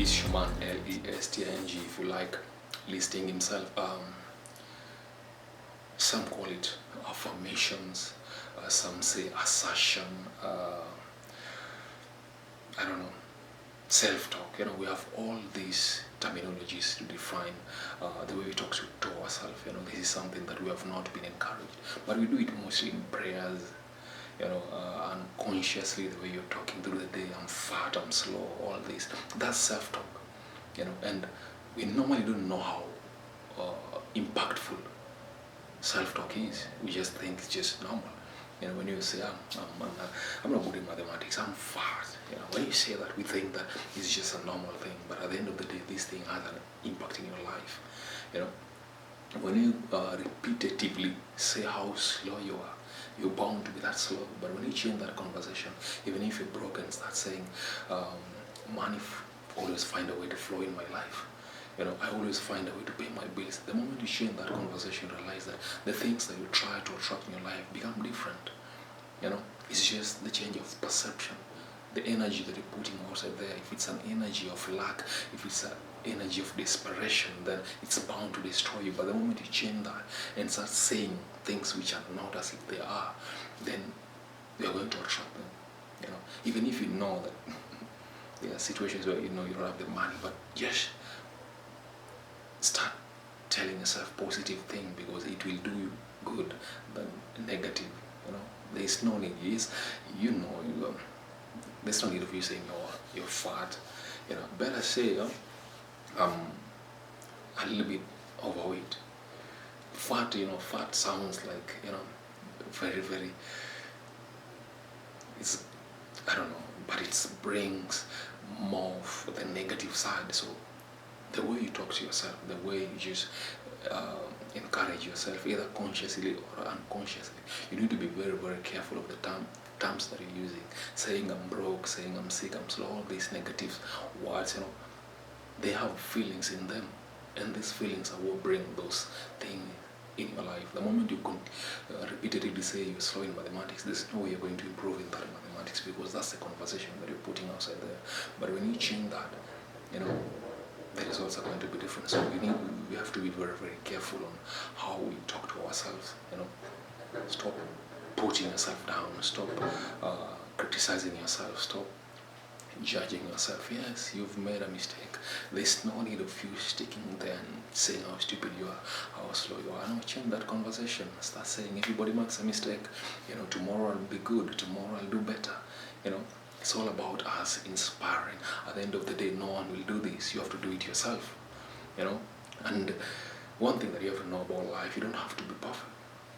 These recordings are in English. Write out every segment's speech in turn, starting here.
is Schumann, Lesting, if you like, listing himself. Some call it affirmations, some say assertion, I don't know, self-talk. We have all these terminologies to define the way we talk to ourselves. This is something that we have not been encouraged, but we do it mostly in prayers. Unconsciously, the way you're talking through the day, I'm fat, I'm slow, all this. That's self-talk. And we normally don't know how impactful self-talk is. We just think it's just normal. When you say I'm not good in mathematics, I'm fat. When you say that, we think that it's just a normal thing. But at the end of the day, this thing has an impact in your life. When you repetitively say how slow you are, you're bound to be that slow. But when you change that conversation, even if you're broken, start saying, money always find a way to flow in my life. I always find a way to pay my bills. The moment you change that conversation, you realize that the things that you try to attract in your life become different. It's just the change of perception. The energy that you're putting outside there, if it's an energy of lack, if it's an energy of desperation, then it's bound to destroy you. But the moment you change that and start saying things which are not as if they are, then you're going to attract them. Even if you know that there are situations where you don't have the money, but just start telling yourself positive thing, because it will do you good than negative. There's no need. There's no need of you saying you're fat. Better say I'm a little bit overweight. Fat, fat sounds like very, very. It's, I don't know, but it brings more of the negative side. So the way you talk to yourself, the way you just encourage yourself, either consciously or unconsciously, you need to be very, very careful of the terms that you're using. Saying I'm broke, saying I'm sick, I'm slow, all these negative words, they have feelings in them, and these feelings are what bring those things in your life. The moment you repeatedly say you're slow in mathematics, there's no way you're going to improve in that mathematics, because that's the conversation that you're putting outside there. But when you change that, the results are going to be different. So we have to be very, very careful on how we talk to ourselves. Stop putting yourself down. Stop criticizing yourself. Stop judging yourself. Yes, you've made a mistake. There's no need of you sticking there and saying how stupid you are, how slow you are. No, change that conversation. Start saying everybody makes a mistake. Tomorrow I'll be good. Tomorrow I'll do better. It's all about us inspiring. At the end of the day, no one will do this. You have to do it yourself. And one thing that you have to know about life, you don't have to be perfect.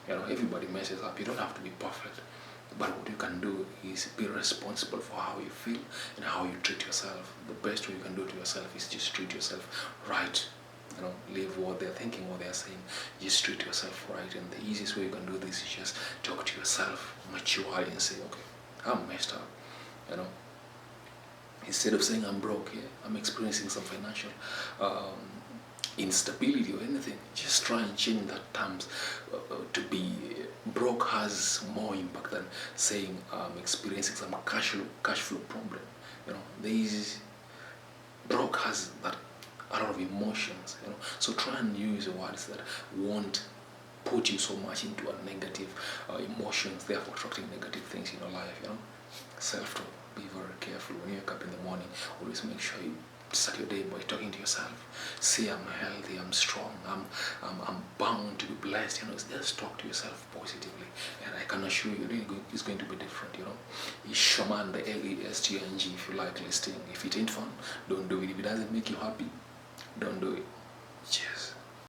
Everybody messes up. You don't have to be perfect. But what you can do is be responsible for how you feel and how you treat yourself. The best way you can do to yourself is just treat yourself right. Leave what they're thinking, what they're saying. Just treat yourself right. And the easiest way you can do this is just talk to yourself maturely and say, okay, I'm messed up. Instead of saying I'm broke, I'm experiencing some financial instability or anything, just try and change that terms to be broke has more impact than saying I'm experiencing some cash flow problem. These broke has that a lot of emotions. So try and use words that won't put you so much into a negative emotions, therefore attracting negative things in your life. Self-talk. Be very careful when you wake up in the morning. Always make sure you start your day by talking to yourself. Say I'm healthy, I'm strong, I'm bound to be blessed. Just talk to yourself positively, and I can assure you it's going to be different. It's Shaman, the Lesting, if you like listing. If it ain't fun, don't do it. If it doesn't make you happy, don't do it. Cheers.